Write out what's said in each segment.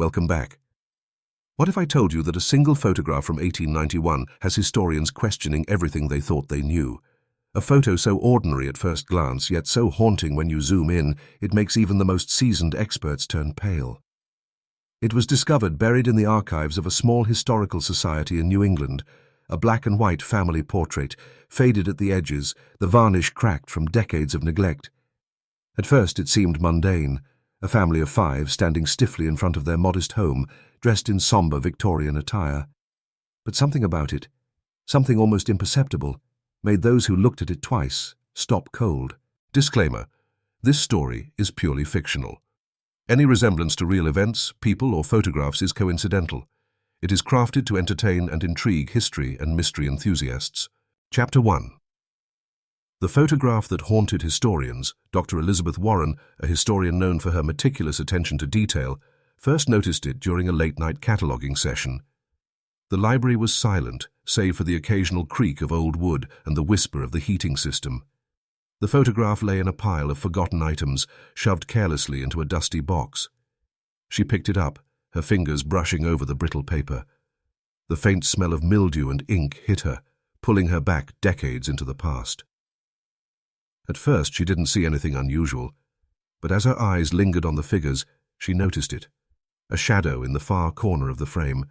Welcome back. What if I told you that a single photograph from 1891 has historians questioning everything they thought they knew? A photo so ordinary at first glance, yet so haunting when you zoom in, it makes even the most seasoned experts turn pale. It was discovered buried in the archives of a small historical society in New England, a black and white family portrait, faded at the edges, the varnish cracked from decades of neglect. At first it seemed mundane, a family of 5 standing stiffly in front of their modest home, dressed in somber Victorian attire. But something about it, something almost imperceptible, made those who looked at it twice stop cold. Disclaimer: this story is purely fictional. Any resemblance to real events, people, or photographs is coincidental. It is crafted to entertain and intrigue history and mystery enthusiasts. Chapter 1. The photograph that haunted historians, Dr. Elizabeth Warren, a historian known for her meticulous attention to detail, first noticed it during a late-night cataloguing session. The library was silent, save for the occasional creak of old wood and the whisper of the heating system. The photograph lay in a pile of forgotten items, shoved carelessly into a dusty box. She picked it up, her fingers brushing over the brittle paper. The faint smell of mildew and ink hit her, pulling her back decades into the past. At first she didn't see anything unusual, but as her eyes lingered on the figures, she noticed it. A shadow in the far corner of the frame,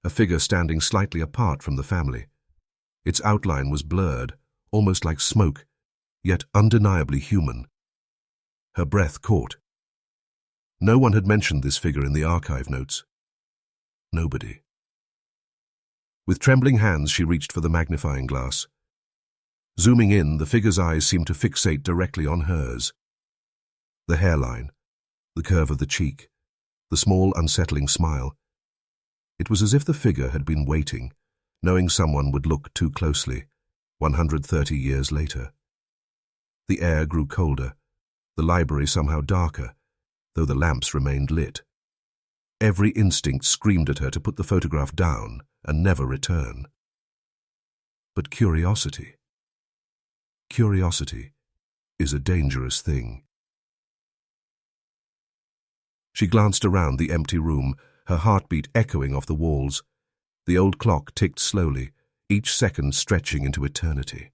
a figure standing slightly apart from the family. Its outline was blurred, almost like smoke, yet undeniably human. Her breath caught. No one had mentioned this figure in the archive notes. Nobody. With trembling hands, she reached for the magnifying glass. Zooming in, the figure's eyes seemed to fixate directly on hers. The hairline, the curve of the cheek, the small, unsettling smile. It was as if the figure had been waiting, knowing someone would look too closely, 130 years later. The air grew colder, the library somehow darker, though the lamps remained lit. Every instinct screamed at her to put the photograph down and never return. But curiosity is a dangerous thing. She glanced around the empty room, her heartbeat echoing off the walls. The old clock ticked slowly, each second stretching into eternity.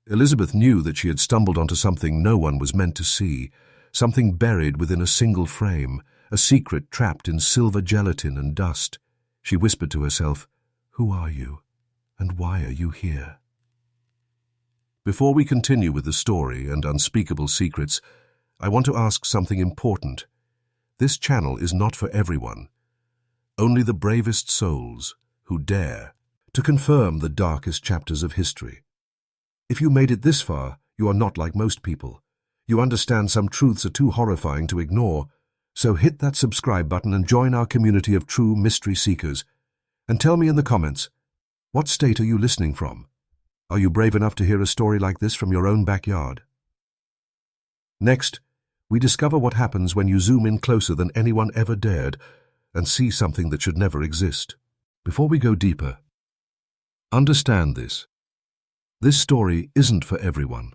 Elizabeth knew that she had stumbled onto something no one was meant to see, something buried within a single frame, a secret trapped in silver gelatin and dust. She whispered to herself, "Who are you, and why are you here?" Before we continue with the story and unspeakable secrets, I want to ask something important. This channel is not for everyone. Only the bravest souls who dare to confirm the darkest chapters of history. If you made it this far, you are not like most people. You understand some truths are too horrifying to ignore, so hit that subscribe button and join our community of true mystery seekers. And tell me in the comments, what state are you listening from? Are you brave enough to hear a story like this from your own backyard? Next, we discover what happens when you zoom in closer than anyone ever dared and see something that should never exist. Before we go deeper, understand this. This story isn't for everyone.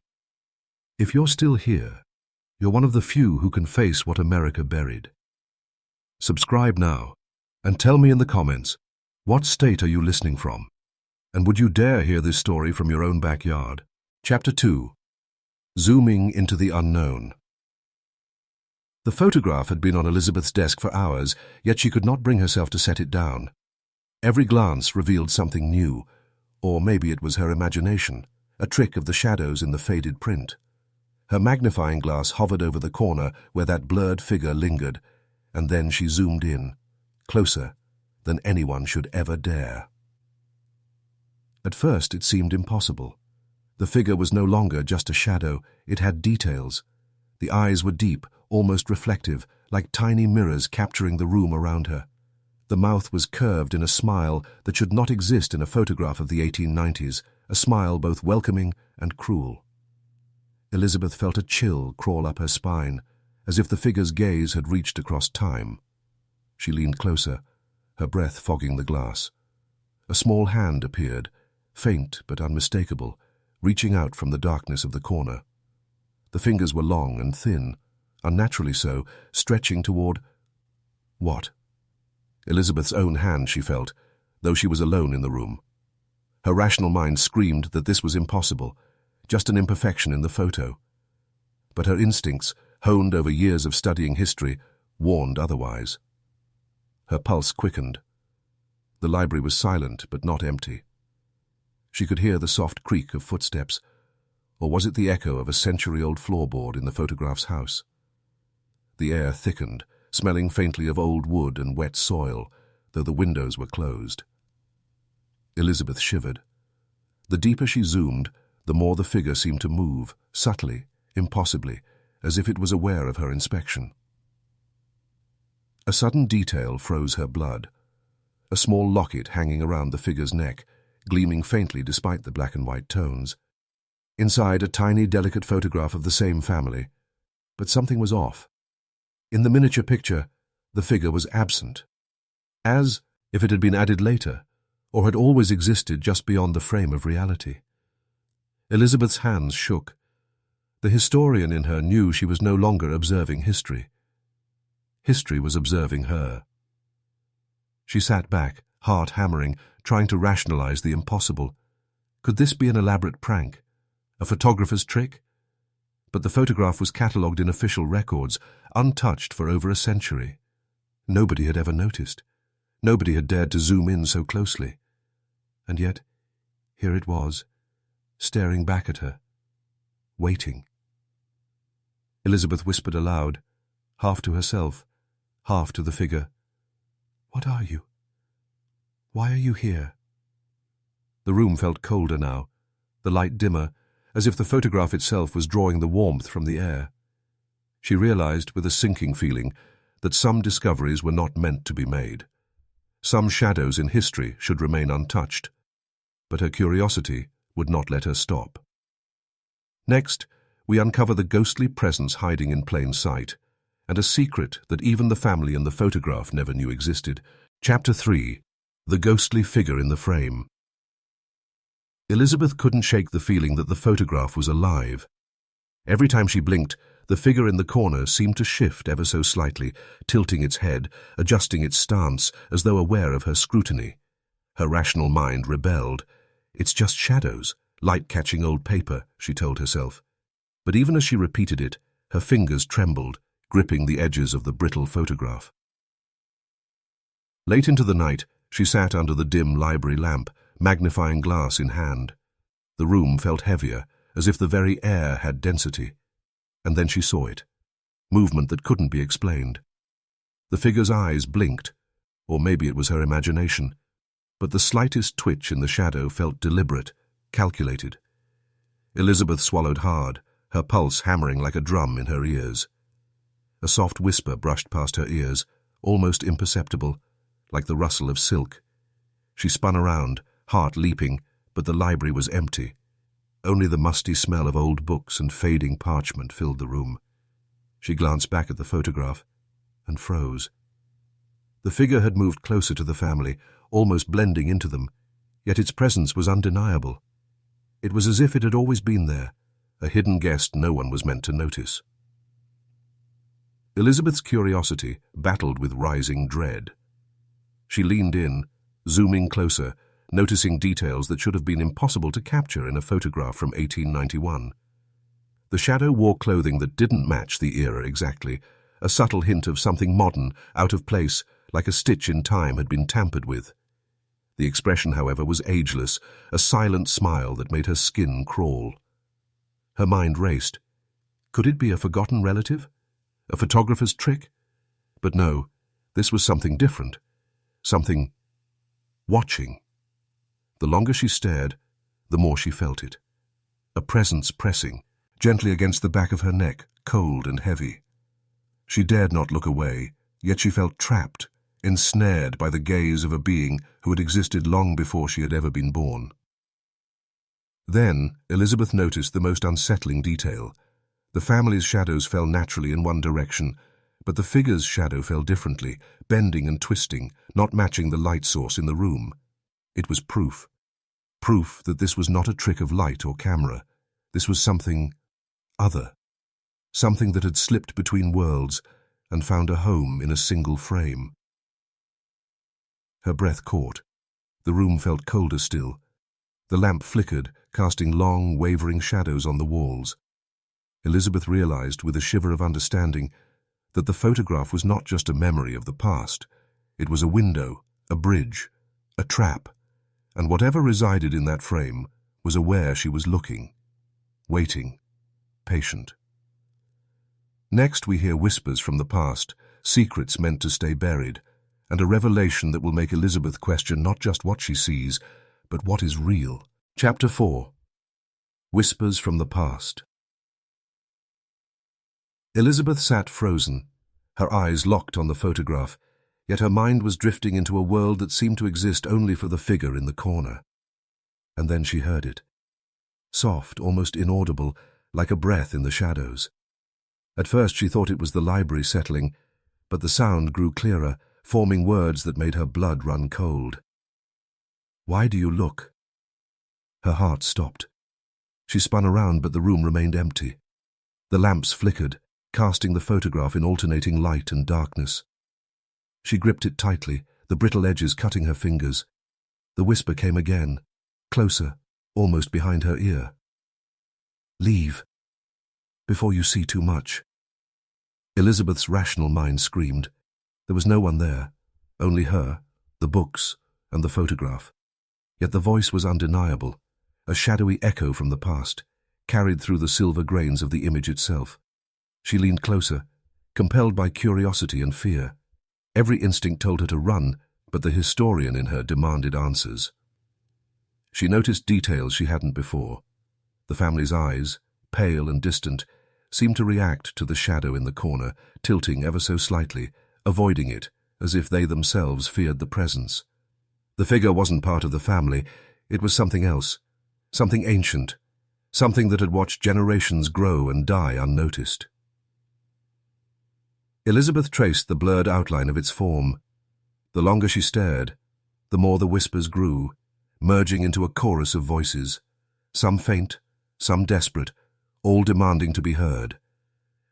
If you're still here, you're one of the few who can face what America buried. Subscribe now and tell me in the comments, what state are you listening from? And would you dare hear this story from your own backyard? Chapter 2. Zooming into the unknown. The photograph had been on Elizabeth's desk for hours, yet she could not bring herself to set it down. Every glance revealed something new, or maybe it was her imagination, a trick of the shadows in the faded print. Her magnifying glass hovered over the corner where that blurred figure lingered, and then she zoomed in, closer than anyone should ever dare. At first it seemed impossible. The figure was no longer just a shadow, it had details. The eyes were deep, almost reflective, like tiny mirrors capturing the room around her. The mouth was curved in a smile that should not exist in a photograph of the 1890s, a smile both welcoming and cruel. Elizabeth felt a chill crawl up her spine, as if the figure's gaze had reached across time. She leaned closer, her breath fogging the glass. A small hand appeared, faint but unmistakable, reaching out from the darkness of the corner. The fingers were long and thin, unnaturally so, stretching toward... what? Elizabeth's own hand, she felt, though she was alone in the room. Her rational mind screamed that this was impossible, just an imperfection in the photo. But her instincts, honed over years of studying history, warned otherwise. Her pulse quickened. The library was silent but not empty. She could hear the soft creak of footsteps, or was it the echo of a century-old floorboard in the photograph's house? The air thickened, smelling faintly of old wood and wet soil, though the windows were closed. Elizabeth shivered. The deeper she zoomed, the more the figure seemed to move, subtly, impossibly, as if it was aware of her inspection. A sudden detail froze her blood. A small locket hanging around the figure's neck, gleaming faintly despite the black and white tones. Inside, a tiny, delicate photograph of the same family. But something was off. In the miniature picture, the figure was absent, as if it had been added later, or had always existed just beyond the frame of reality. Elizabeth's hands shook. The historian in her knew she was no longer observing history. History was observing her. She sat back, heart hammering, trying to rationalize the impossible. Could this be an elaborate prank? A photographer's trick? But the photograph was catalogued in official records, untouched for over a century. Nobody had ever noticed. Nobody had dared to zoom in so closely. And yet, here it was, staring back at her, waiting. Elizabeth whispered aloud, half to herself, half to the figure. "What are you? Why are you here?" The room felt colder now, the light dimmer, as if the photograph itself was drawing the warmth from the air. She realized, with a sinking feeling, that some discoveries were not meant to be made. Some shadows in history should remain untouched. But her curiosity would not let her stop. Next, we uncover the ghostly presence hiding in plain sight, and a secret that even the family in the photograph never knew existed. Chapter 3. The Ghostly Figure in the Frame. Elizabeth couldn't shake the feeling that the photograph was alive. Every time she blinked, the figure in the corner seemed to shift ever so slightly, tilting its head, adjusting its stance, as though aware of her scrutiny. Her rational mind rebelled. "It's just shadows, light-catching old paper," she told herself. But even as she repeated it, her fingers trembled, gripping the edges of the brittle photograph. Late into the night, she sat under the dim library lamp, magnifying glass in hand. The room felt heavier, as if the very air had density. And then she saw it. Movement that couldn't be explained. The figure's eyes blinked, or maybe it was her imagination, but the slightest twitch in the shadow felt deliberate, calculated. Elizabeth swallowed hard, her pulse hammering like a drum in her ears. A soft whisper brushed past her ears, almost imperceptible, like the rustle of silk. She spun around, heart leaping, but the library was empty. Only the musty smell of old books and fading parchment filled the room. She glanced back at the photograph and froze. The figure had moved closer to the family, almost blending into them, yet its presence was undeniable. It was as if it had always been there, a hidden guest no one was meant to notice. Elizabeth's curiosity battled with rising dread. She leaned in, zooming closer, noticing details that should have been impossible to capture in a photograph from 1891. The shadow wore clothing that didn't match the era exactly, a subtle hint of something modern, out of place, like a stitch in time had been tampered with. The expression, however, was ageless, a silent smile that made her skin crawl. Her mind raced. Could it be a forgotten relative? A photographer's trick? But no, this was something different. Something watching. The longer she stared, the more she felt it. A presence pressing, gently against the back of her neck, cold and heavy. She dared not look away, yet she felt trapped, ensnared by the gaze of a being who had existed long before she had ever been born. Then Elizabeth noticed the most unsettling detail. The family's shadows fell naturally in one direction, but the figure's shadow fell differently, bending and twisting, not matching the light source in the room. It was proof. Proof that this was not a trick of light or camera. This was something other. Something that had slipped between worlds and found a home in a single frame. Her breath caught. The room felt colder still. The lamp flickered, casting long, wavering shadows on the walls. Elizabeth realized, with a shiver of understanding, that the photograph was not just a memory of the past. It was a window, a bridge, a trap, and whatever resided in that frame was aware she was looking, waiting, patient. Next we hear whispers from the past, secrets meant to stay buried, and a revelation that will make Elizabeth question not just what she sees, but what is real. Chapter 4. Whispers from the Past. Elizabeth sat frozen, her eyes locked on the photograph, yet her mind was drifting into a world that seemed to exist only for the figure in the corner. And then she heard it. Soft, almost inaudible, like a breath in the shadows. At first she thought it was the library settling, but the sound grew clearer, forming words that made her blood run cold. "Why do you look?" Her heart stopped. She spun around, but the room remained empty. The lamps flickered, casting the photograph in alternating light and darkness. She gripped it tightly, the brittle edges cutting her fingers. The whisper came again, closer, almost behind her ear. "Leave, before you see too much." Elizabeth's rational mind screamed. There was no one there, only her, the books, and the photograph. Yet the voice was undeniable, a shadowy echo from the past, carried through the silver grains of the image itself. She leaned closer, compelled by curiosity and fear. Every instinct told her to run, but the historian in her demanded answers. She noticed details she hadn't before. The family's eyes, pale and distant, seemed to react to the shadow in the corner, tilting ever so slightly, avoiding it, as if they themselves feared the presence. The figure wasn't part of the family. It was something else, something ancient, something that had watched generations grow and die unnoticed. Elizabeth traced the blurred outline of its form. The longer she stared, the more the whispers grew, merging into a chorus of voices, some faint, some desperate, all demanding to be heard.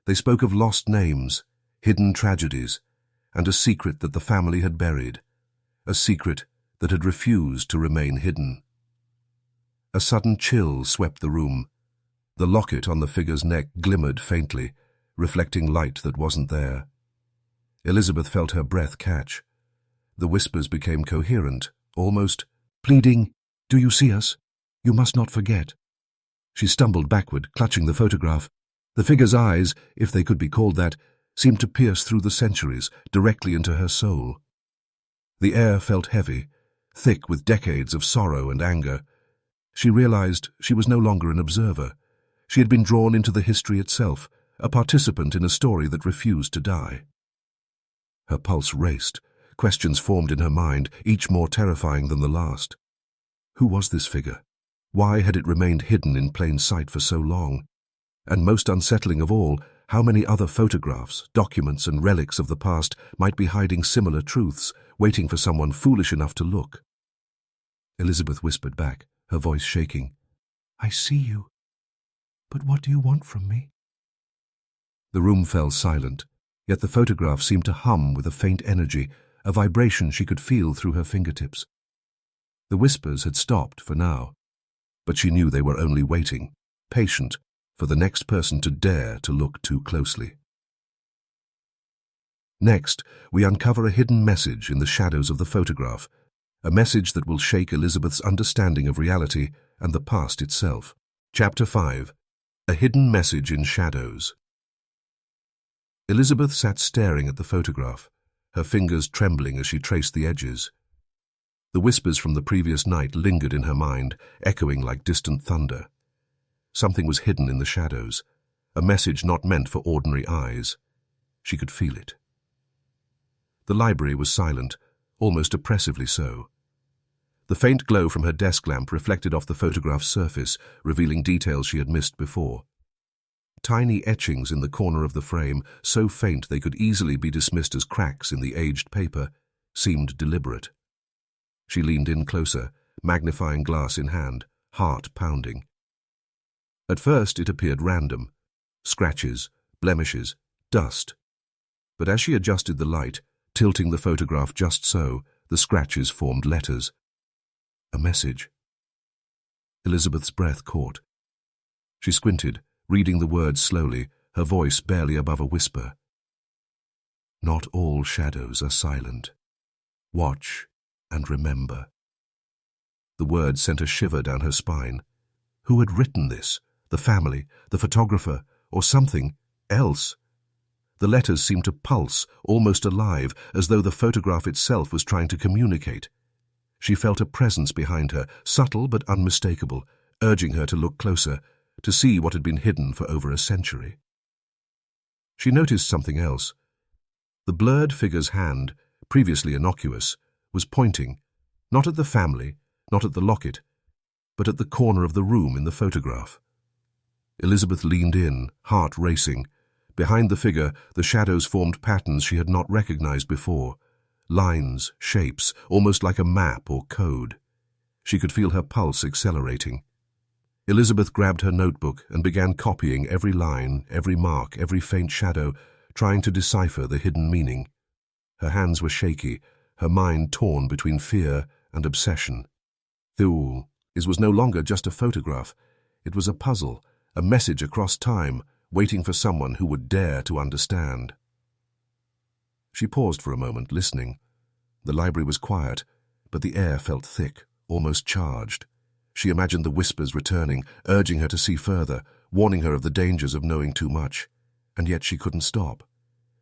They spoke of lost names, hidden tragedies, and a secret that the family had buried, a secret that had refused to remain hidden. A sudden chill swept the room. The locket on the figure's neck glimmered faintly, reflecting light that wasn't there. Elizabeth felt her breath catch. The whispers became coherent, almost pleading, "Do you see us? You must not forget." She stumbled backward, clutching the photograph. The figure's eyes, if they could be called that, seemed to pierce through the centuries, directly into her soul. The air felt heavy, thick with decades of sorrow and anger. She realized she was no longer an observer. She had been drawn into the history itself, a participant in a story that refused to die. Her pulse raced. Questions formed in her mind, each more terrifying than the last. Who was this figure? Why had it remained hidden in plain sight for so long? And most unsettling of all, how many other photographs, documents, and relics of the past might be hiding similar truths, waiting for someone foolish enough to look? Elizabeth whispered back, her voice shaking. "I see you. But what do you want from me?" The room fell silent, yet the photograph seemed to hum with a faint energy, a vibration she could feel through her fingertips. The whispers had stopped for now, but she knew they were only waiting, patient, for the next person to dare to look too closely. Next, we uncover a hidden message in the shadows of the photograph, a message that will shake Elizabeth's understanding of reality and the past itself. Chapter 5. A Hidden Message in Shadows. Elizabeth sat staring at the photograph, her fingers trembling as she traced the edges. The whispers from the previous night lingered in her mind, echoing like distant thunder. Something was hidden in the shadows, a message not meant for ordinary eyes. She could feel it. The library was silent, almost oppressively so. The faint glow from her desk lamp reflected off the photograph's surface, revealing details she had missed before. Tiny etchings in the corner of the frame, so faint they could easily be dismissed as cracks in the aged paper, seemed deliberate. She leaned in closer, magnifying glass in hand, heart pounding. At first it appeared random, scratches, blemishes, dust. But as she adjusted the light, tilting the photograph just so, The scratches formed letters. A message. Elizabeth's breath caught. She squinted, reading the words slowly, her voice barely above a whisper. Not all shadows are silent. Watch and remember. The words sent a shiver down her spine. Who had written this? The family, the photographer, or something else? The letters seemed to pulse, almost alive, as though the photograph itself was trying to communicate. She felt a presence behind her, subtle but unmistakable, urging her to look closer, to see what had been hidden for over a century. She noticed something else. The blurred figure's hand, previously innocuous, was pointing, not at the family, not at the locket, but at the corner of the room in the photograph. Elizabeth leaned in, heart racing. Behind the figure, the shadows formed patterns she had not recognized before. Lines, shapes, almost like a map or code. She could feel her pulse accelerating. Elizabeth grabbed her notebook and began copying every line, every mark, every faint shadow, trying to decipher the hidden meaning. Her hands were shaky, her mind torn between fear and obsession. Thule, it was no longer just a photograph. It was a puzzle, a message across time, waiting for someone who would dare to understand. She paused for a moment, listening. The library was quiet, but the air felt thick, almost charged. She imagined the whispers returning, urging her to see further, warning her of the dangers of knowing too much. And yet she couldn't stop.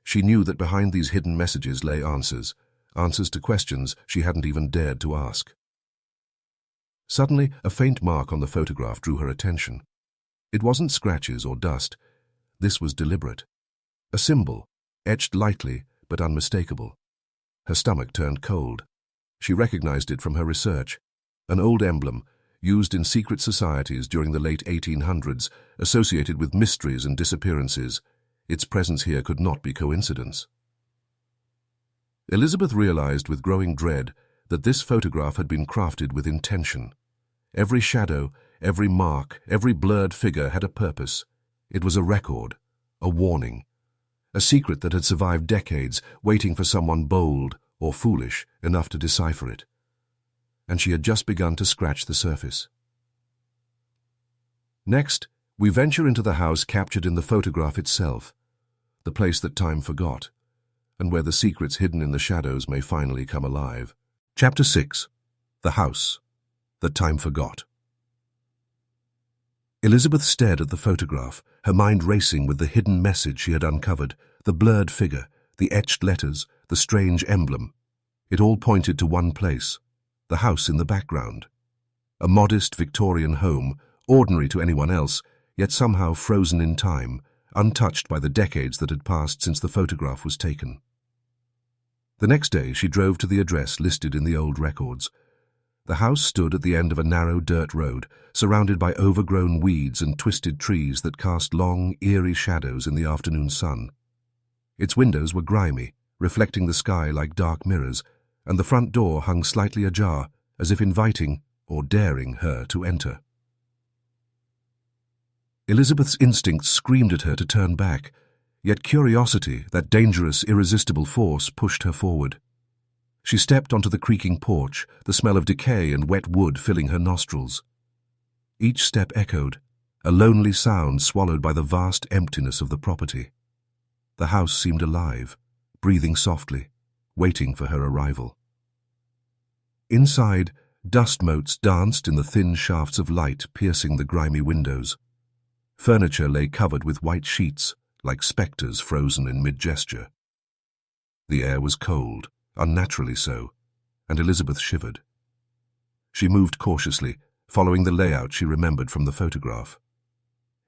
She knew that behind these hidden messages lay answers, answers to questions she hadn't even dared to ask. Suddenly, a faint mark on the photograph drew her attention. It wasn't scratches or dust. This was deliberate. A symbol, etched lightly but unmistakable. Her stomach turned cold. She recognized it from her research. An old emblem, used in secret societies during the late 1800s, associated with mysteries and disappearances. Its presence here could not be coincidence. Elizabeth realized with growing dread that this photograph had been crafted with intention. Every shadow, every mark, every blurred figure had a purpose. It was a record, a warning, a secret that had survived decades, waiting for someone bold or foolish enough to decipher it. And she had just begun to scratch the surface. Next, we venture into the house captured in the photograph itself, the place that time forgot, and where the secrets hidden in the shadows may finally come alive. Chapter 6. The House that Time Forgot. Elizabeth stared at the photograph, her mind racing with the hidden message she had uncovered, the blurred figure, the etched letters, the strange emblem. It all pointed to one place, the house in the background. A modest Victorian home, ordinary to anyone else, yet somehow frozen in time, untouched by the decades that had passed since the photograph was taken. The next day she drove to the address listed in the old records. The house stood at the end of a narrow dirt road, surrounded by overgrown weeds and twisted trees that cast long, eerie shadows in the afternoon sun. Its windows were grimy, reflecting the sky like dark mirrors, and the front door hung slightly ajar, as if inviting or daring her to enter. Elizabeth's instincts screamed at her to turn back, yet curiosity, that dangerous, irresistible force, pushed her forward. She stepped onto the creaking porch, the smell of decay and wet wood filling her nostrils. Each step echoed, a lonely sound swallowed by the vast emptiness of the property. The house seemed alive, breathing softly, waiting for her arrival. Inside, dust motes danced in the thin shafts of light piercing the grimy windows. Furniture lay covered with white sheets, like spectres frozen in mid-gesture. The air was cold, unnaturally so, and Elizabeth shivered. She moved cautiously, following the layout she remembered from the photograph.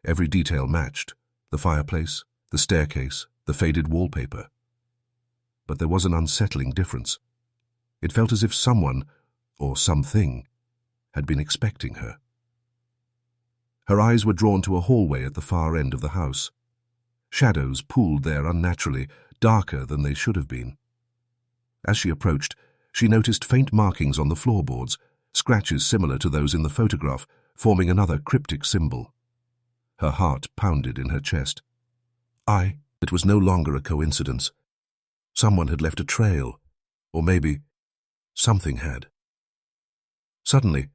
Every detail matched, the fireplace, the staircase, the faded wallpaper. But there was an unsettling difference. It felt as if someone, or something, had been expecting her. Her eyes were drawn to a hallway at the far end of the house. Shadows pooled there unnaturally, darker than they should have been. As she approached, she noticed faint markings on the floorboards, scratches similar to those in the photograph, forming another cryptic symbol. Her heart pounded in her chest. It was no longer a coincidence. Someone had left a trail, or maybe Something had. Suddenly,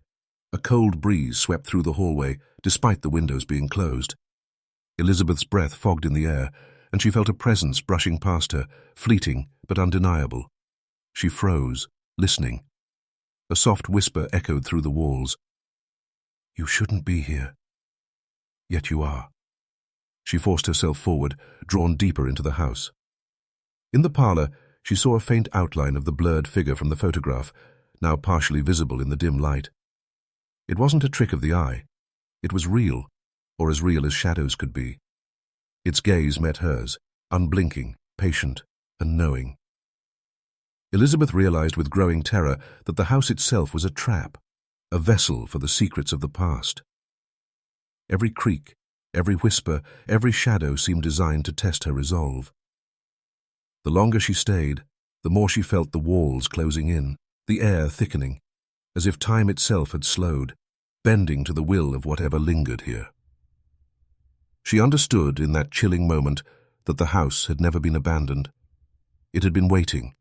a cold breeze swept through the hallway, despite the windows being closed. Elizabeth's breath fogged in the air, and she felt a presence brushing past her, fleeting but undeniable. She froze, listening. A soft whisper echoed through the walls. "You shouldn't be here. Yet you are." She forced herself forward, drawn deeper into the house. In the parlor, she saw a faint outline of the blurred figure from the photograph, now partially visible in the dim light. It wasn't a trick of the eye. It was real, or as real as shadows could be. Its gaze met hers, unblinking, patient, and knowing. Elizabeth realized with growing terror that the house itself was a trap, a vessel for the secrets of the past. Every creak, every whisper, every shadow seemed designed to test her resolve. The longer she stayed, the more she felt the walls closing in, the air thickening, as if time itself had slowed, bending to the will of whatever lingered here. She understood in that chilling moment that the house had never been abandoned. It had been waiting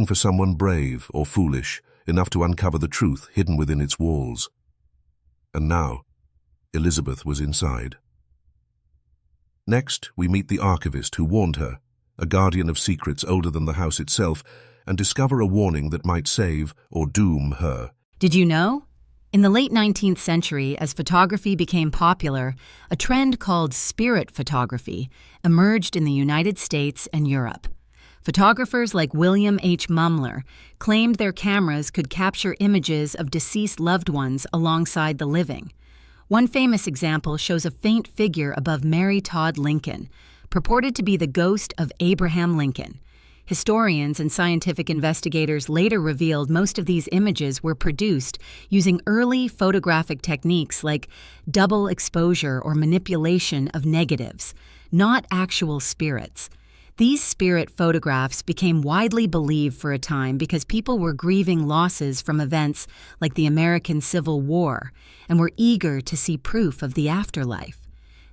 for someone brave or foolish enough to uncover the truth hidden within its walls. And now, Elizabeth was inside. Next, we meet the archivist who warned her, a guardian of secrets older than the house itself, and discover a warning that might save or doom her. Did you know? In the late 19th century, as photography became popular, a trend called spirit photography emerged in the United States and Europe. Photographers like William H. Mumler claimed their cameras could capture images of deceased loved ones alongside the living. One famous example shows a faint figure above Mary Todd Lincoln, purported to be the ghost of Abraham Lincoln. Historians and scientific investigators later revealed most of these images were produced using early photographic techniques like double exposure or manipulation of negatives, not actual spirits. These spirit photographs became widely believed for a time because people were grieving losses from events like the American Civil War and were eager to see proof of the afterlife.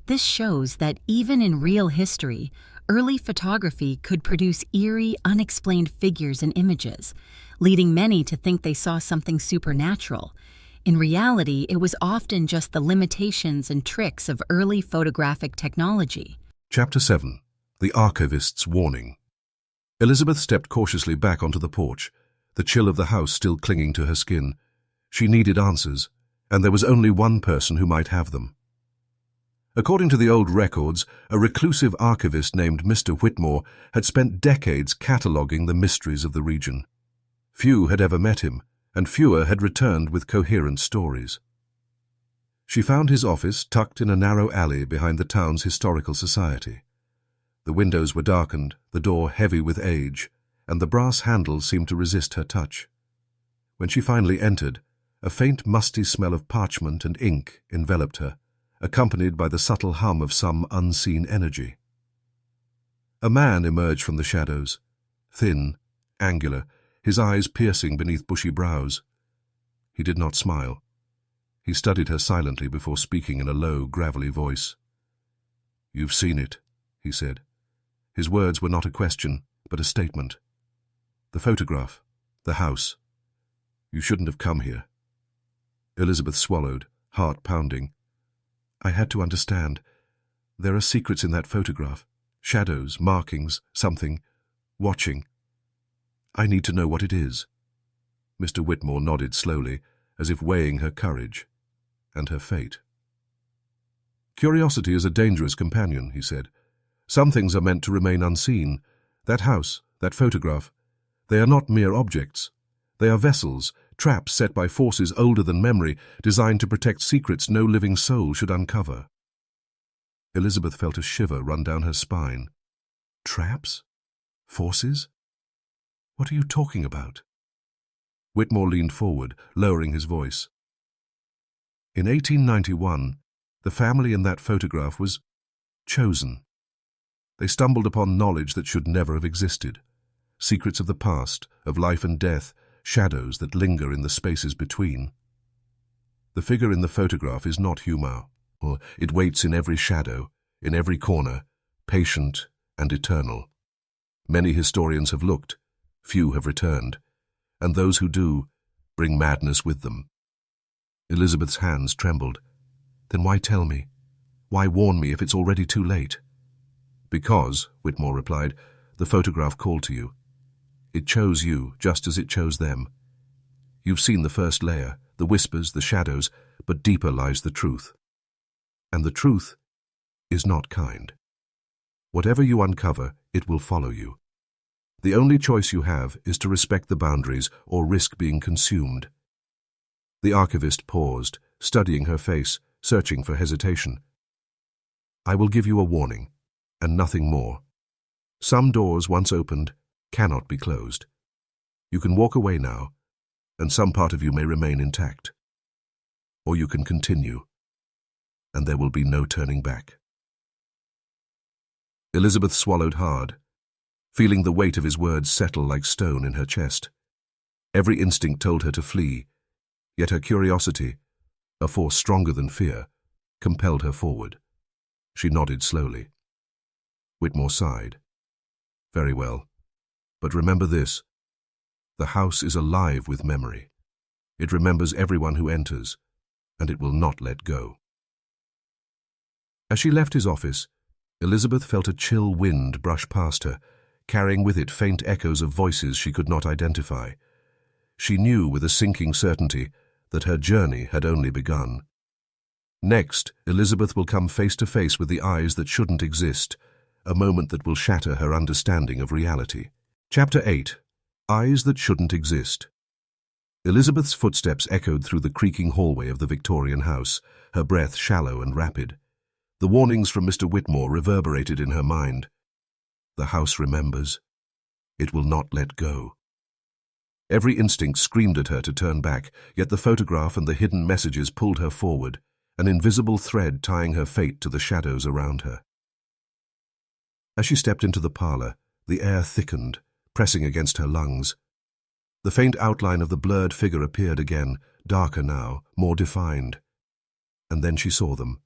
This shows that even in real history, early photography could produce eerie, unexplained figures and images, leading many to think they saw something supernatural. In reality, it was often just the limitations and tricks of early photographic technology. Chapter 7. The Archivist's Warning. Elizabeth stepped cautiously back onto the porch, the chill of the house still clinging to her skin. She needed answers, and there was only one person who might have them. According to the old records, a reclusive archivist named Mr. Whitmore had spent decades cataloguing the mysteries of the region. Few had ever met him, and fewer had returned with coherent stories. She found his office tucked in a narrow alley behind the town's historical society. The windows were darkened, the door heavy with age, and the brass handle seemed to resist her touch. When she finally entered, a faint musty smell of parchment and ink enveloped her, accompanied by the subtle hum of some unseen energy. A man emerged from the shadows, thin, angular, his eyes piercing beneath bushy brows. He did not smile. He studied her silently before speaking in a low, gravelly voice. "You've seen it," he said. His words were not a question, but a statement. "The photograph, the house. You shouldn't have come here." Elizabeth swallowed, heart pounding. "I had to understand. There are secrets in that photograph. Shadows, markings, something. Watching. I need to know what it is." Mr. Whitmore nodded slowly, as if weighing her courage and her fate. "Curiosity is a dangerous companion," he said. "Some things are meant to remain unseen. That house, that photograph, they are not mere objects. They are vessels, traps set by forces older than memory, designed to protect secrets no living soul should uncover." Elizabeth felt a shiver run down her spine. Traps? Forces? What are you talking about? Whitmore leaned forward, lowering his voice. In 1891, the family in that photograph was chosen. They stumbled upon knowledge that should never have existed. Secrets of the past, of life and death, shadows that linger in the spaces between. The figure in the photograph is not human. It waits in every shadow, in every corner, patient and eternal. Many historians have looked, few have returned, and those who do bring madness with them. Elizabeth's hands trembled. Then why tell me? Why warn me if it's already too late? Because, Whitmore replied, the photograph called to you. It chose you, just as it chose them. You've seen the first layer, the whispers, the shadows, but deeper lies the truth. And the truth is not kind. Whatever you uncover, it will follow you. The only choice you have is to respect the boundaries or risk being consumed. The archivist paused, studying her face, searching for hesitation. I will give you a warning, and nothing more. Some doors, once opened, cannot be closed. You can walk away now, and some part of you may remain intact. Or you can continue, and there will be no turning back. Elizabeth swallowed hard, feeling the weight of his words settle like stone in her chest. Every instinct told her to flee, yet her curiosity, a force stronger than fear, compelled her forward. She nodded slowly. Whitmore sighed. Very well, but remember this. The house is alive with memory. It remembers everyone who enters, and it will not let go. As she left his office, Elizabeth felt a chill wind brush past her, carrying with it faint echoes of voices she could not identify. She knew with a sinking certainty that her journey had only begun. Next, Elizabeth will come face to face with the eyes that shouldn't exist, a moment that will shatter her understanding of reality. Chapter 8. Eyes That Shouldn't Exist. Elizabeth's footsteps echoed through the creaking hallway of the Victorian house, her breath shallow and rapid. The warnings from Mr. Whitmore reverberated in her mind. The house remembers. It will not let go. Every instinct screamed at her to turn back, yet the photograph and the hidden messages pulled her forward, an invisible thread tying her fate to the shadows around her. As she stepped into the parlor, the air thickened, pressing against her lungs. The faint outline of the blurred figure appeared again, darker now, more defined. And then she saw them.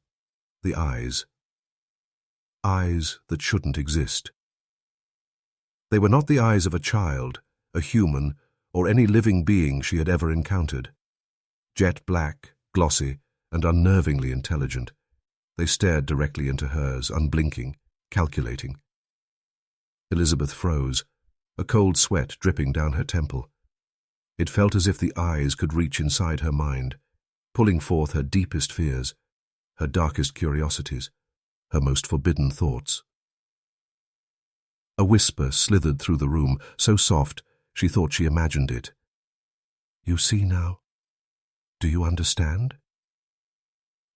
The eyes. Eyes that shouldn't exist. They were not the eyes of a child, a human, or any living being she had ever encountered. Jet black, glossy, and unnervingly intelligent, they stared directly into hers, unblinking, calculating. Elizabeth froze, a cold sweat dripping down her temple. It felt as if the eyes could reach inside her mind, pulling forth her deepest fears, her darkest curiosities, her most forbidden thoughts. A whisper slithered through the room, so soft she thought she imagined it. You see now? Do you understand?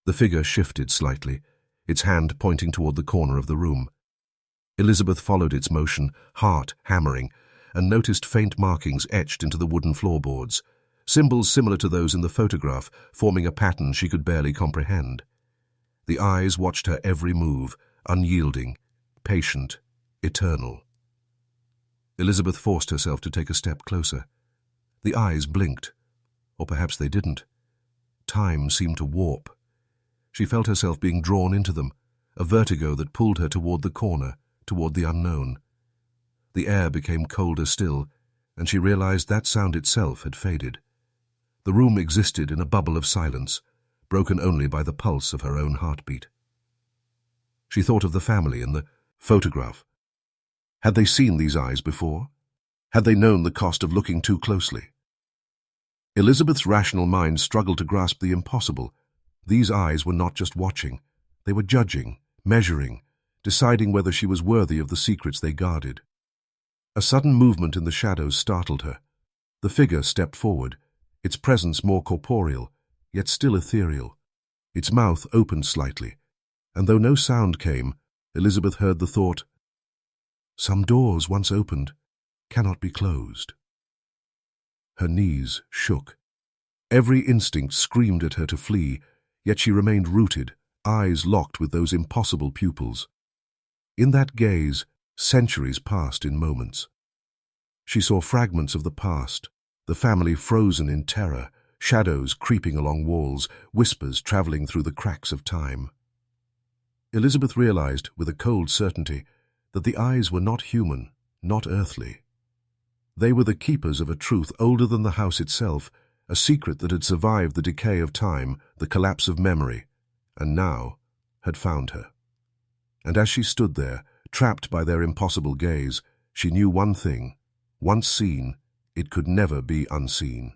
The figure shifted slightly, its hand pointing toward the corner of the room. Elizabeth followed its motion, heart hammering, and noticed faint markings etched into the wooden floorboards, symbols similar to those in the photograph, forming a pattern she could barely comprehend. The eyes watched her every move, unyielding, patient, eternal. Elizabeth forced herself to take a step closer. The eyes blinked, or perhaps they didn't. Time seemed to warp. She felt herself being drawn into them, a vertigo that pulled her toward the corner, toward the unknown. The air became colder still, and she realized that sound itself had faded. The room existed in a bubble of silence, broken only by the pulse of her own heartbeat. She thought of the family in the photograph. Had they seen these eyes before? Had they known the cost of looking too closely? Elizabeth's rational mind struggled to grasp the impossible. These eyes were not just watching. They were judging, measuring, deciding whether she was worthy of the secrets they guarded. A sudden movement in the shadows startled her. The figure stepped forward, its presence more corporeal, yet still ethereal. Its mouth opened slightly, and though no sound came, Elizabeth heard the thought, "Some doors, once opened, cannot be closed." Her knees shook. Every instinct screamed at her to flee, yet she remained rooted, eyes locked with those impossible pupils. In that gaze, centuries passed in moments. She saw fragments of the past, the family frozen in terror, shadows creeping along walls, whispers traveling through the cracks of time. Elizabeth realized, with a cold certainty, that the eyes were not human, not earthly. They were the keepers of a truth older than the house itself, a secret that had survived the decay of time, the collapse of memory, and now had found her. And as she stood there, trapped by their impossible gaze, she knew one thing: once seen, it could never be unseen.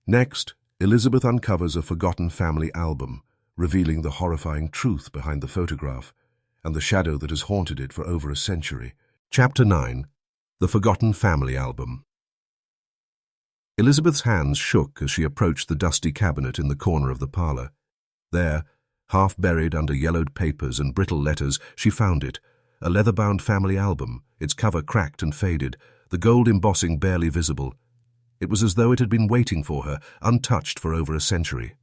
Next, Elizabeth uncovers a forgotten family album, revealing the horrifying truth behind the photograph and the shadow that has haunted it for over a century. Chapter 9. The Forgotten Family Album. Elizabeth's hands shook as she approached the dusty cabinet in the corner of the parlor. There, half buried under yellowed papers and brittle letters, she found it, a leather-bound family album, its cover cracked and faded, the gold embossing barely visible. It was as though it had been waiting for her, untouched for over a century.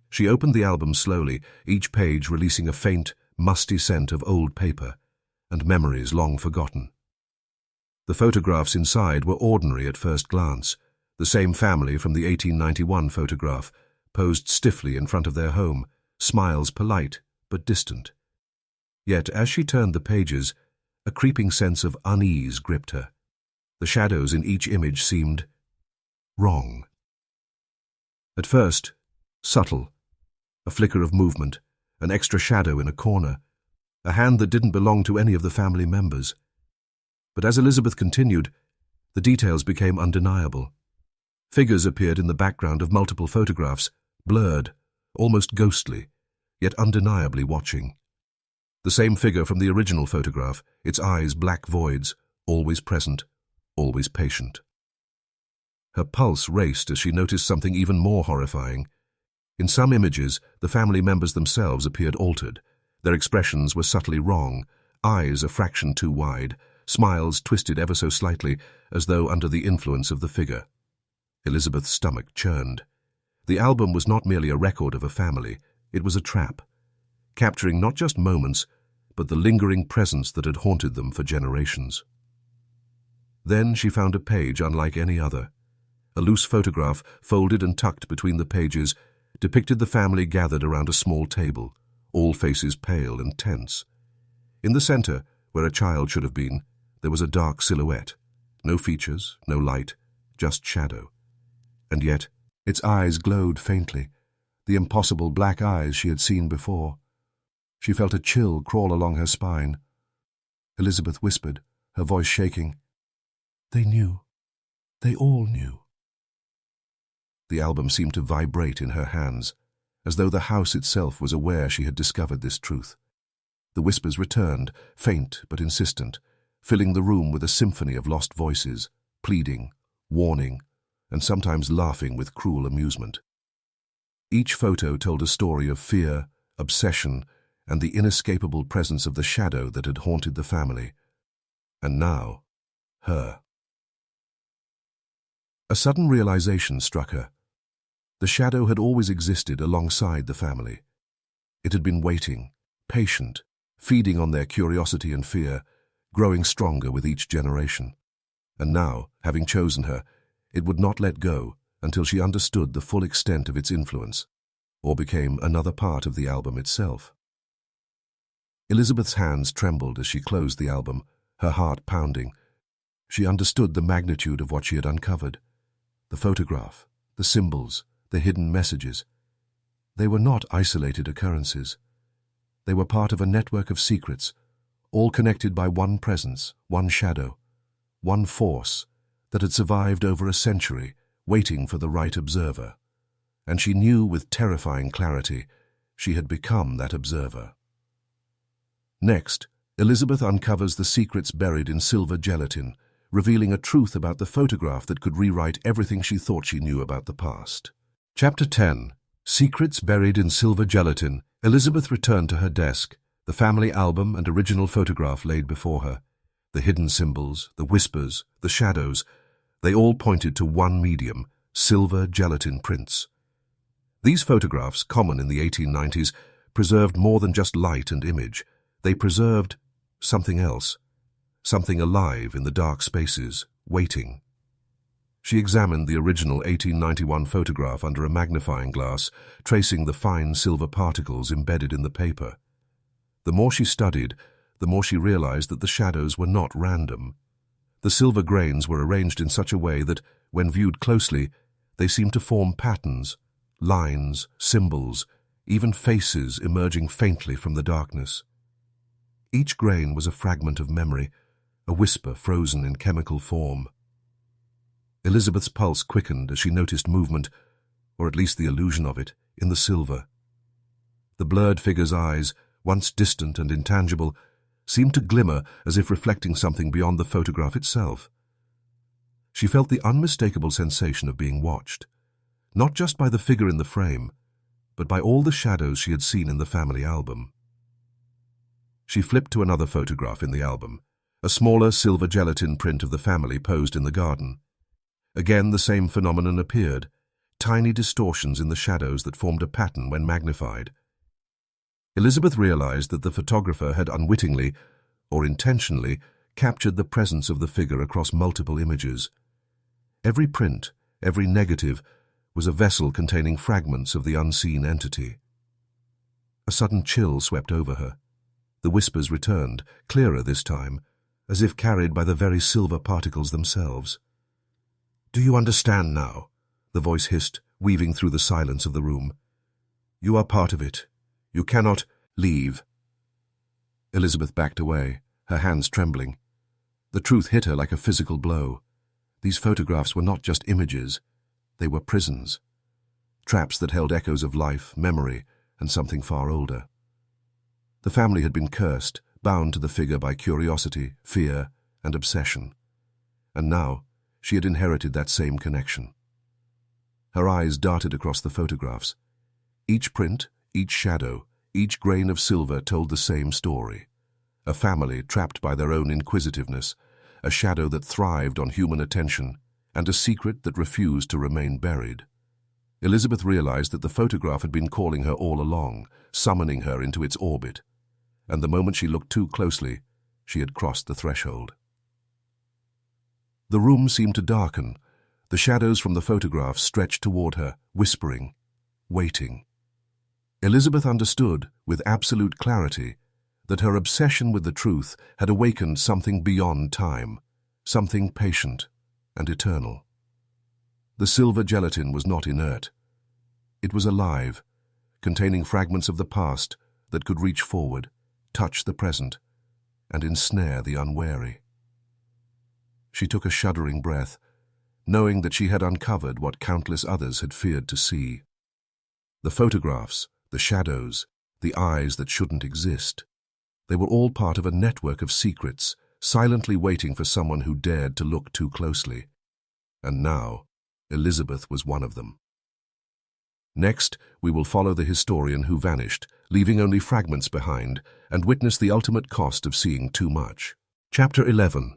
She opened the album slowly, each page releasing a faint, musty scent of old paper and memories long forgotten. The photographs inside were ordinary at first glance, the same family from the 1891 photograph, posed stiffly in front of their home, smiles polite but distant. Yet as she turned the pages, a creeping sense of unease gripped her. The shadows in each image seemed wrong. At first, subtle, a flicker of movement, an extra shadow in a corner, a hand that didn't belong to any of the family members. But as Elizabeth continued, the details became undeniable. Figures appeared in the background of multiple photographs, blurred, almost ghostly, yet undeniably watching. The same figure from the original photograph, its eyes black voids, always present, always patient. Her pulse raced as she noticed something even more horrifying. In some images, the family members themselves appeared altered. Their expressions were subtly wrong, eyes a fraction too wide, smiles twisted ever so slightly, as though under the influence of the figure. Elizabeth's stomach churned. The album was not merely a record of a family, it was a trap, capturing not just moments, but the lingering presence that had haunted them for generations. Then she found a page unlike any other. A loose photograph, folded and tucked between the pages, depicted the family gathered around a small table, all faces pale and tense. In the center, where a child should have been, there was a dark silhouette. No features, no light, just shadow. And yet, its eyes glowed faintly, the impossible black eyes she had seen before. She felt a chill crawl along her spine. Elizabeth whispered, her voice shaking. They knew. They all knew. The album seemed to vibrate in her hands, as though the house itself was aware she had discovered this truth. The whispers returned, faint but insistent, filling the room with a symphony of lost voices, pleading, warning, and sometimes laughing with cruel amusement. Each photo told a story of fear, obsession, and the inescapable presence of the shadow that had haunted the family. And now, her. A sudden realization struck her. The shadow had always existed alongside the family. It had been waiting, patient, feeding on their curiosity and fear, growing stronger with each generation. And now, having chosen her, it would not let go until she understood the full extent of its influence, or became another part of the album itself. Elizabeth's hands trembled as she closed the album, her heart pounding. She understood the magnitude of what she had uncovered. The photograph, the symbols, the hidden messages. They were not isolated occurrences. They were part of a network of secrets, all connected by one presence, one shadow, one force that had survived over a century, waiting for the right observer. And she knew with terrifying clarity she had become that observer. Next, Elizabeth uncovers the secrets buried in silver gelatin, revealing a truth about the photograph that could rewrite everything she thought she knew about the past. Chapter 10. Secrets Buried in Silver Gelatin. Elizabeth returned to her desk, the family album and original photograph laid before her. The hidden symbols, the whispers, the shadows, they all pointed to one medium, silver gelatin prints. These photographs, common in the 1890s, preserved more than just light and image. They preserved something else, something alive in the dark spaces, waiting. She examined the original 1891 photograph under a magnifying glass, tracing the fine silver particles embedded in the paper. The more she studied, the more she realized that the shadows were not random. The silver grains were arranged in such a way that, when viewed closely, they seemed to form patterns, lines, symbols, even faces emerging faintly from the darkness. Each grain was a fragment of memory, a whisper frozen in chemical form. Elizabeth's pulse quickened as she noticed movement, or at least the illusion of it, in the silver. The blurred figure's eyes, once distant and intangible, seemed to glimmer as if reflecting something beyond the photograph itself. She felt the unmistakable sensation of being watched, not just by the figure in the frame, but by all the shadows she had seen in the family album. She flipped to another photograph in the album, a smaller silver gelatin print of the family posed in the garden. Again the same phenomenon appeared, tiny distortions in the shadows that formed a pattern when magnified. Elizabeth realized that the photographer had unwittingly, or intentionally, captured the presence of the figure across multiple images. Every print, every negative, was a vessel containing fragments of the unseen entity. A sudden chill swept over her. The whispers returned, clearer this time, as if carried by the very silver particles themselves. "Do you understand now?" the voice hissed, weaving through the silence of the room. "You are part of it. You cannot leave." Elizabeth backed away, her hands trembling. The truth hit her like a physical blow. These photographs were not just images. They were prisons. Traps that held echoes of life, memory, and something far older. The family had been cursed, bound to the figure by curiosity, fear, and obsession. And now, she had inherited that same connection. Her eyes darted across the photographs. Each print, each shadow, each grain of silver told the same story. A family trapped by their own inquisitiveness, a shadow that thrived on human attention, and a secret that refused to remain buried. Elizabeth realized that the photograph had been calling her all along, summoning her into its orbit, and the moment she looked too closely, she had crossed the threshold. The room seemed to darken. The shadows from the photograph stretched toward her, whispering, waiting. Elizabeth understood, with absolute clarity, that her obsession with the truth had awakened something beyond time, something patient and eternal. The silver gelatin was not inert. It was alive, containing fragments of the past that could reach forward, touch the present, and ensnare the unwary. She took a shuddering breath, knowing that she had uncovered what countless others had feared to see. The photographs, the shadows, the eyes that shouldn't exist. They were all part of a network of secrets, silently waiting for someone who dared to look too closely. And now, Elizabeth was one of them. Next, we will follow the historian who vanished, leaving only fragments behind, and witness the ultimate cost of seeing too much. Chapter 11.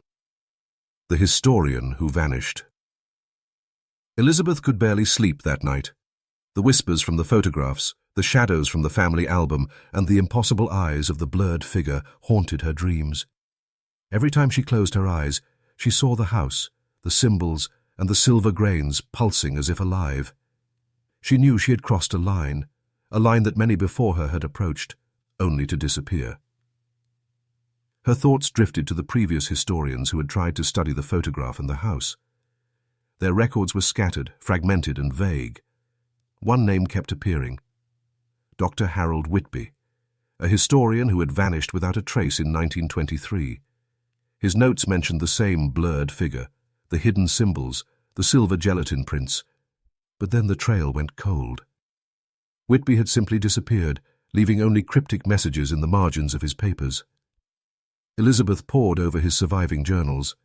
The Historian Who Vanished. Elizabeth could barely sleep that night. The whispers from the photographs, the shadows from the family album, and the impossible eyes of the blurred figure haunted her dreams. Every time she closed her eyes, she saw the house, the symbols, and the silver grains pulsing as if alive. She knew she had crossed a line that many before her had approached, only to disappear. Her thoughts drifted to the previous historians who had tried to study the photograph and the house. Their records were scattered, fragmented, and vague. One name kept appearing: Dr. Harold Whitby, a historian who had vanished without a trace in 1923. His notes mentioned the same blurred figure, the hidden symbols, the silver gelatin prints, but then the trail went cold. Whitby had simply disappeared, leaving only cryptic messages in the margins of his papers. Elizabeth pored over his surviving journals.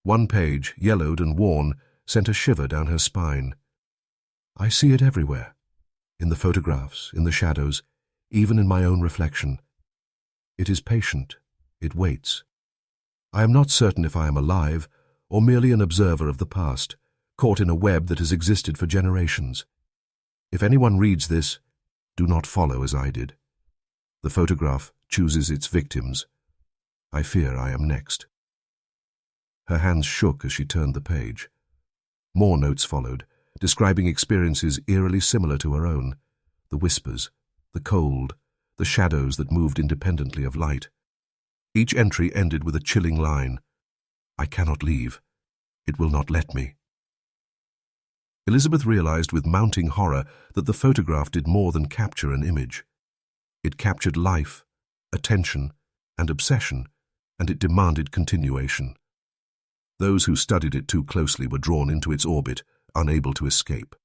One page, yellowed and worn, sent a shiver down her spine. "I see it everywhere. In the photographs, in the shadows, even in my own reflection. It is patient. It waits. I am not certain if I am alive or merely an observer of the past, caught in a web that has existed for generations. If anyone reads this, do not follow as I did. The photograph chooses its victims. I fear I am next." Her hands shook as she turned the page. More notes followed, describing experiences eerily similar to her own: the whispers, the cold, the shadows that moved independently of light. Each entry ended with a chilling line: I cannot leave. It will not let me. Elizabeth realized with mounting horror that the photograph did more than capture an image. It captured life, attention, and obsession, and it demanded continuation. Those who studied it too closely were drawn into its orbit, unable to escape.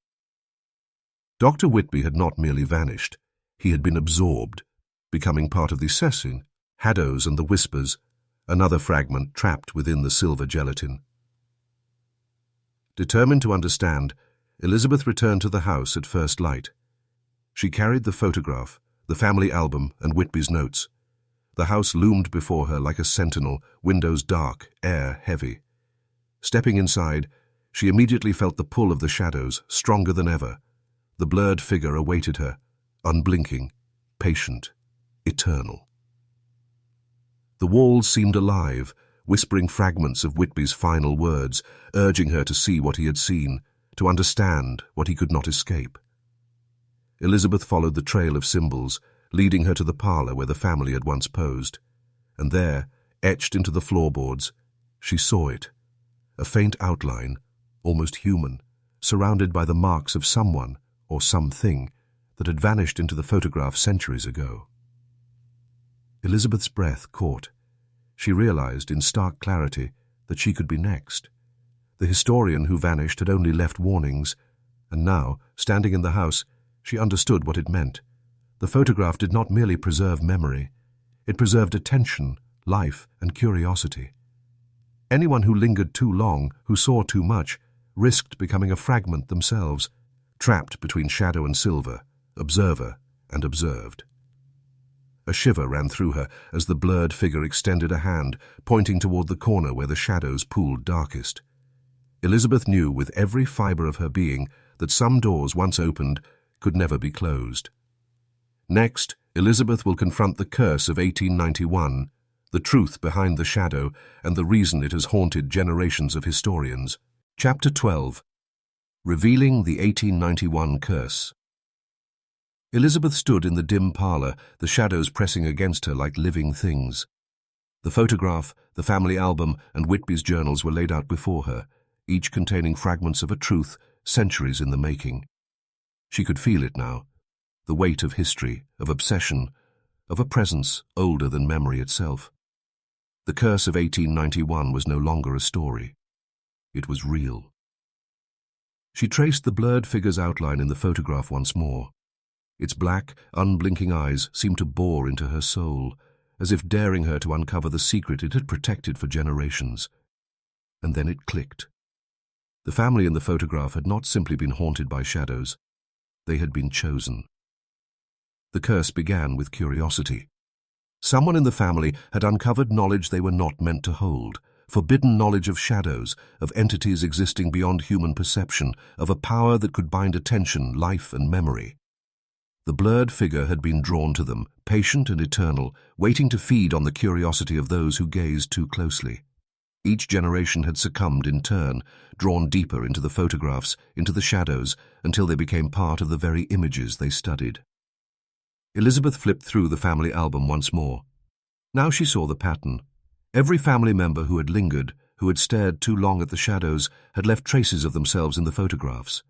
Dr. Whitby had not merely vanished. He had been absorbed, becoming part of the Sessin, Haddos and the Whispers, another fragment trapped within the silver gelatin. Determined to understand, Elizabeth returned to the house at first light. She carried the photograph, the family album, and Whitby's notes. The house loomed before her like a sentinel, windows dark, air heavy. Stepping inside, she immediately felt the pull of the shadows, stronger than ever. The blurred figure awaited her, unblinking, patient, eternal. The walls seemed alive, whispering fragments of Whitby's final words, urging her to see what he had seen, to understand what he could not escape. Elizabeth followed the trail of symbols, leading her to the parlor where the family had once posed. And there, etched into the floorboards, she saw it, a faint outline, almost human, surrounded by the marks of someone or something that had vanished into the photograph centuries ago. Elizabeth's breath caught. She realized in stark clarity that she could be next. The historian who vanished had only left warnings, and now, standing in the house, she understood what it meant. The photograph did not merely preserve memory. It preserved attention, life, and curiosity. Anyone who lingered too long, who saw too much, risked becoming a fragment themselves, trapped between shadow and silver, observer and observed. A shiver ran through her as the blurred figure extended a hand, pointing toward the corner where the shadows pooled darkest. Elizabeth knew with every fiber of her being that some doors once opened could never be closed. Next, Elizabeth will confront the curse of 1891, the truth behind the shadow, and the reason it has haunted generations of historians. Chapter 12. Revealing the 1891 Curse. Elizabeth stood in the dim parlor, the shadows pressing against her like living things. The photograph, the family album, and Whitby's journals were laid out before her, each containing fragments of a truth centuries in the making. She could feel it now, the weight of history, of obsession, of a presence older than memory itself. The curse of 1891 was no longer a story. It was real. She traced the blurred figure's outline in the photograph once more. Its black, unblinking eyes seemed to bore into her soul, as if daring her to uncover the secret it had protected for generations. And then it clicked. The family in the photograph had not simply been haunted by shadows. They had been chosen. The curse began with curiosity. Someone in the family had uncovered knowledge they were not meant to hold, forbidden knowledge of shadows, of entities existing beyond human perception, of a power that could bind attention, life, and memory. The blurred figure had been drawn to them, patient and eternal, waiting to feed on the curiosity of those who gazed too closely. Each generation had succumbed in turn, drawn deeper into the photographs, into the shadows, until they became part of the very images they studied. Elizabeth flipped through the family album once more. Now she saw the pattern. Every family member who had lingered, who had stared too long at the shadows, had left traces of themselves in the photographs.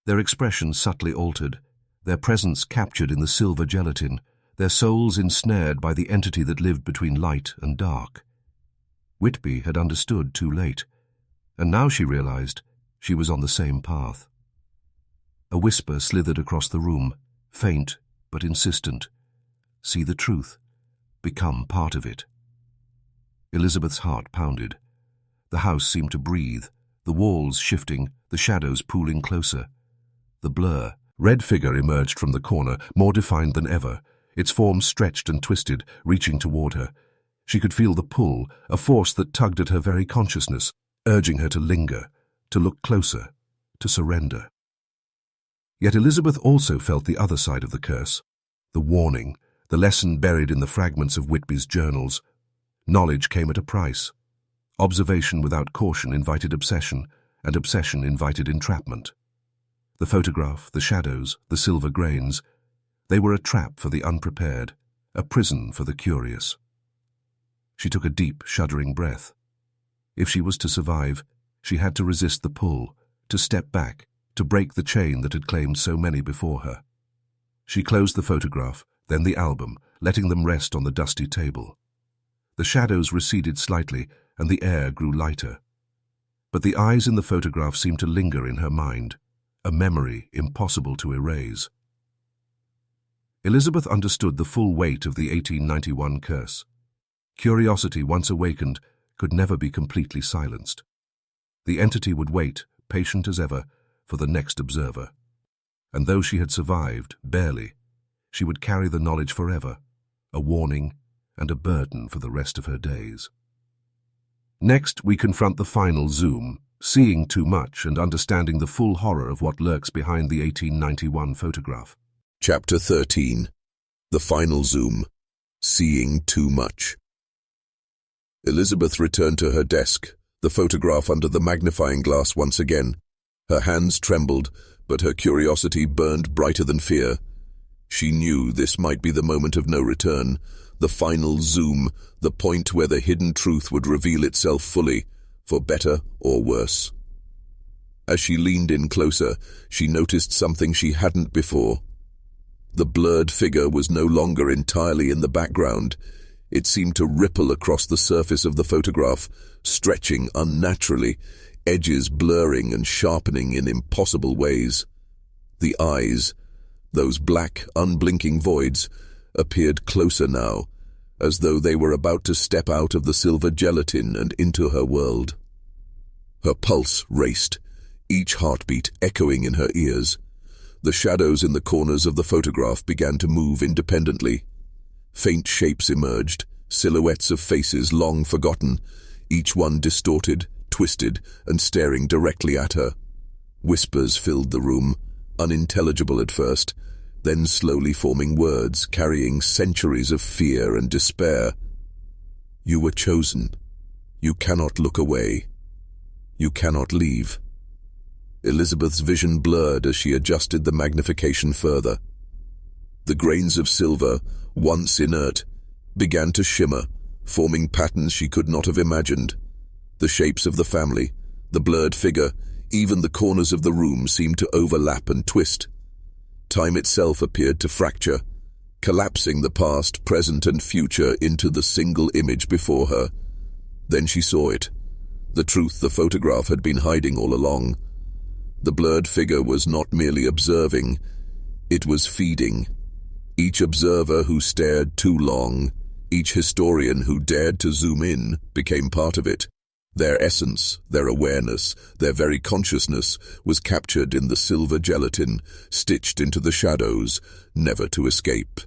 Their expressions subtly altered, their presence captured in the silver gelatin, their souls ensnared by the entity that lived between light and dark. Whitby had understood too late, and now she realized she was on the same path. A whisper slithered across the room, faint but insistent. See the truth. Become part of it. Elizabeth's heart pounded. The house seemed to breathe, the walls shifting, the shadows pooling closer. The blur, red figure emerged from the corner, more defined than ever, its form stretched and twisted, reaching toward her. She could feel the pull, a force that tugged at her very consciousness, urging her to linger, to look closer, to surrender. Yet Elizabeth also felt the other side of the curse, the warning, the lesson buried in the fragments of Whitby's journals. Knowledge came at a price. Observation without caution invited obsession, and obsession invited entrapment. The photograph, the shadows, the silver grains, they were a trap for the unprepared, a prison for the curious. She took a deep, shuddering breath. If she was to survive, she had to resist the pull, to step back, to break the chain that had claimed so many before her. She closed the photograph, then the album, letting them rest on the dusty table. The shadows receded slightly, and the air grew lighter. But the eyes in the photograph seemed to linger in her mind, a memory impossible to erase. Elizabeth understood the full weight of the 1891 curse. Curiosity, once awakened, could never be completely silenced. The entity would wait, patient as ever, for the next observer. And though she had survived, barely, she would carry the knowledge forever, a warning and a burden for the rest of her days. Next, we confront the final zoom, seeing too much and understanding the full horror of what lurks behind the 1891 photograph. Chapter 13. The Final Zoom. Seeing Too Much. Elizabeth returned to her desk, the photograph under the magnifying glass once again. Her hands trembled, but her curiosity burned brighter than fear. She knew this might be the moment of no return, the final zoom, the point where the hidden truth would reveal itself fully, for better or worse. As she leaned in closer, she noticed something she hadn't before. The blurred figure was no longer entirely in the background. It seemed to ripple across the surface of the photograph, stretching unnaturally, edges blurring and sharpening in impossible ways. The eyes, those black, unblinking voids, appeared closer now, as though they were about to step out of the silver gelatin and into her world. Her pulse raced, each heartbeat echoing in her ears. The shadows in the corners of the photograph began to move independently. Faint shapes emerged, silhouettes of faces long forgotten, each one distorted, twisted, and staring directly at her. Whispers filled the room, unintelligible at first, then slowly forming words carrying centuries of fear and despair. You were chosen. You cannot look away. You cannot leave. Elizabeth's vision blurred as she adjusted the magnification further. The grains of silver, once inert, began to shimmer, forming patterns she could not have imagined. The shapes of the family, the blurred figure, even the corners of the room seemed to overlap and twist. Time itself appeared to fracture, collapsing the past, present, and future into the single image before her. Then she saw it, the truth the photograph had been hiding all along. The blurred figure was not merely observing, it was feeding. Each observer who stared too long, each historian who dared to zoom in, became part of it. Their essence, their awareness, their very consciousness was captured in the silver gelatin, stitched into the shadows, never to escape.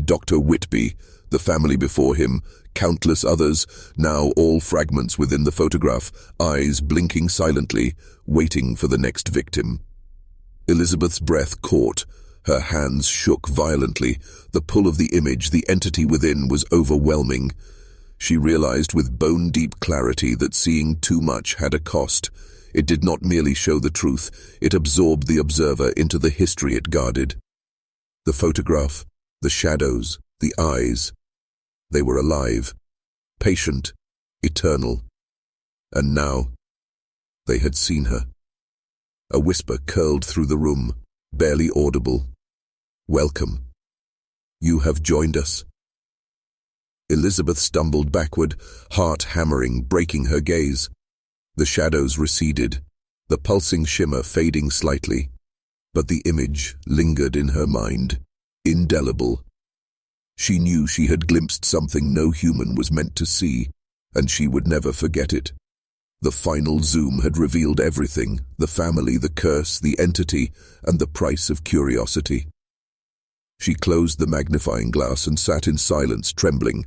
Dr. Whitby, the family before him, countless others, now all fragments within the photograph, eyes blinking silently, waiting for the next victim. Elizabeth's breath caught, her hands shook violently. The pull of the image, the entity within, was overwhelming. She realized with bone-deep clarity that seeing too much had a cost. It did not merely show the truth, it absorbed the observer into the history it guarded. The photograph, the shadows, the eyes, they were alive, patient, eternal. And now, they had seen her. A whisper curled through the room, barely audible. Welcome. You have joined us. Elizabeth stumbled backward, heart hammering, breaking her gaze. The shadows receded, the pulsing shimmer fading slightly, but the image lingered in her mind, indelible. She knew she had glimpsed something no human was meant to see, and she would never forget it. The final zoom had revealed everything, the family, the curse, the entity, and the price of curiosity. She closed the magnifying glass and sat in silence, trembling.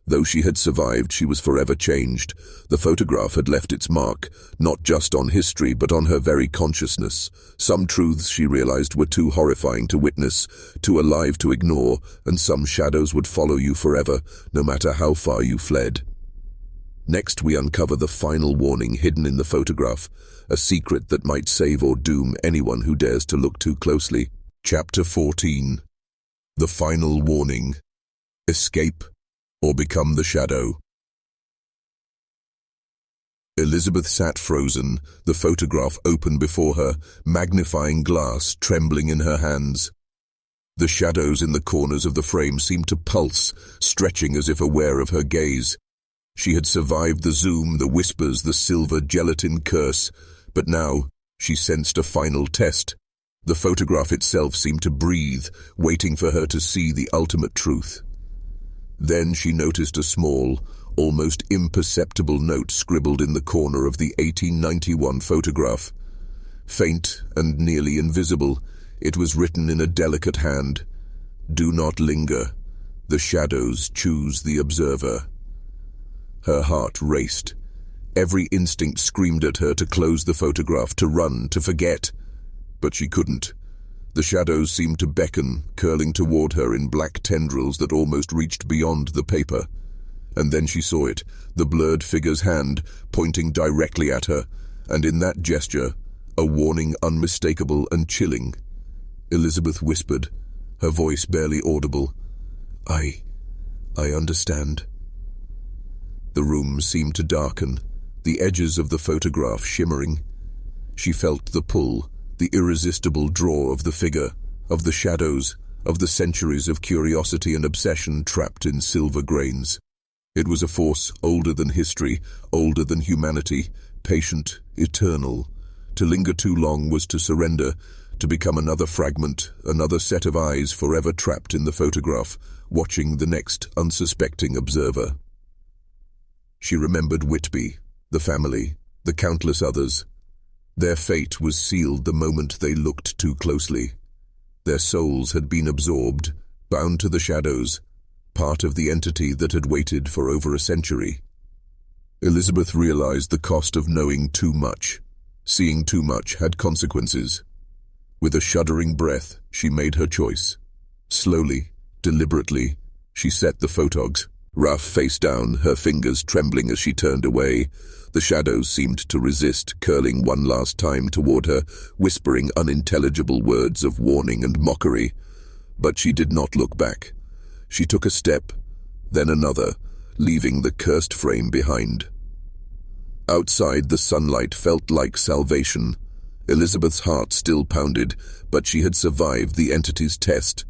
Though she had survived, she was forever changed. The photograph had left its mark, not just on history, but on her very consciousness. Some truths, she realized, were too horrifying to witness, too alive to ignore, and some shadows would follow you forever, no matter how far you fled. Next, we uncover the final warning hidden in the photograph, a secret that might save or doom anyone who dares to look too closely. Chapter 14. The Final Warning. Escape or become the shadow. Elizabeth sat frozen, the photograph open before her, magnifying glass trembling in her hands. The shadows in the corners of the frame seemed to pulse, stretching as if aware of her gaze. She had survived the zoom, the whispers, the silver gelatin curse, but now she sensed a final test. The photograph itself seemed to breathe, waiting for her to see the ultimate truth. Then she noticed a small, almost imperceptible note scribbled in the corner of the 1891 photograph. Faint and nearly invisible, it was written in a delicate hand, "Do not linger. The shadows choose the observer." Her heart raced. Every instinct screamed at her to close the photograph, to run, to forget. But she couldn't. The shadows seemed to beckon, curling toward her in black tendrils that almost reached beyond the paper. And then she saw it, the blurred figure's hand, pointing directly at her, and in that gesture, a warning unmistakable and chilling. Elizabeth whispered, her voice barely audible, I understand." The room seemed to darken, the edges of the photograph shimmering. She felt the pull, the irresistible draw of the figure, of the shadows, of the centuries of curiosity and obsession trapped in silver grains. It was a force older than history, older than humanity, patient, eternal. To linger too long was to surrender, to become another fragment, another set of eyes forever trapped in the photograph, watching the next unsuspecting observer. She remembered Whitby, the family, the countless others. Their fate was sealed the moment they looked too closely. Their souls had been absorbed, bound to the shadows, part of the entity that had waited for over a century. Elizabeth realized the cost of knowing too much. Seeing too much had consequences. With a shuddering breath, she made her choice. Slowly, deliberately, she set the photograph face down, her fingers trembling as she turned away. The shadows seemed to resist, curling one last time toward her, whispering unintelligible words of warning and mockery. But she did not look back. She took a step, then another, leaving the cursed frame behind. Outside, the sunlight felt like salvation. Elizabeth's heart still pounded, but she had survived the entity's test.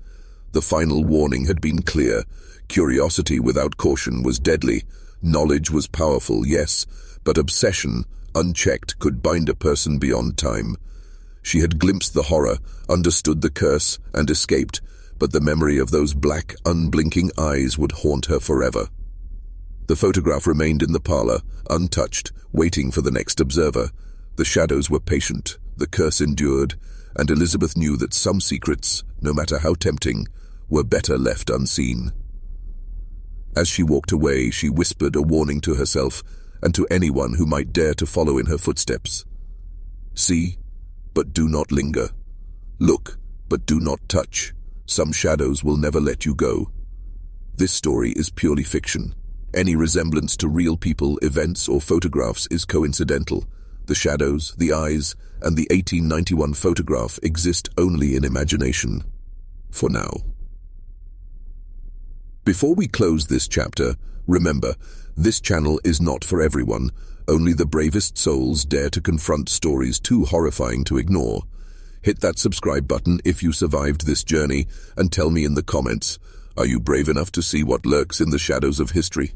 The final warning had been clear. Curiosity without caution was deadly. Knowledge was powerful, yes, but obsession, unchecked, could bind a person beyond time. She had glimpsed the horror, understood the curse, and escaped, but the memory of those black, unblinking eyes would haunt her forever. The photograph remained in the parlor, untouched, waiting for the next observer. The shadows were patient, the curse endured, and Elizabeth knew that some secrets, no matter how tempting, were better left unseen. As she walked away, she whispered a warning to herself and to anyone who might dare to follow in her footsteps. See, but do not linger. Look, but do not touch. Some shadows will never let you go. This story is purely fiction. Any resemblance to real people, events, or photographs is coincidental. The shadows, the eyes, and the 1891 photograph exist only in imagination. For now. Before we close this chapter, remember, this channel is not for everyone. Only the bravest souls dare to confront stories too horrifying to ignore. Hit that subscribe button if you survived this journey, and tell me in the comments, are you brave enough to see what lurks in the shadows of history?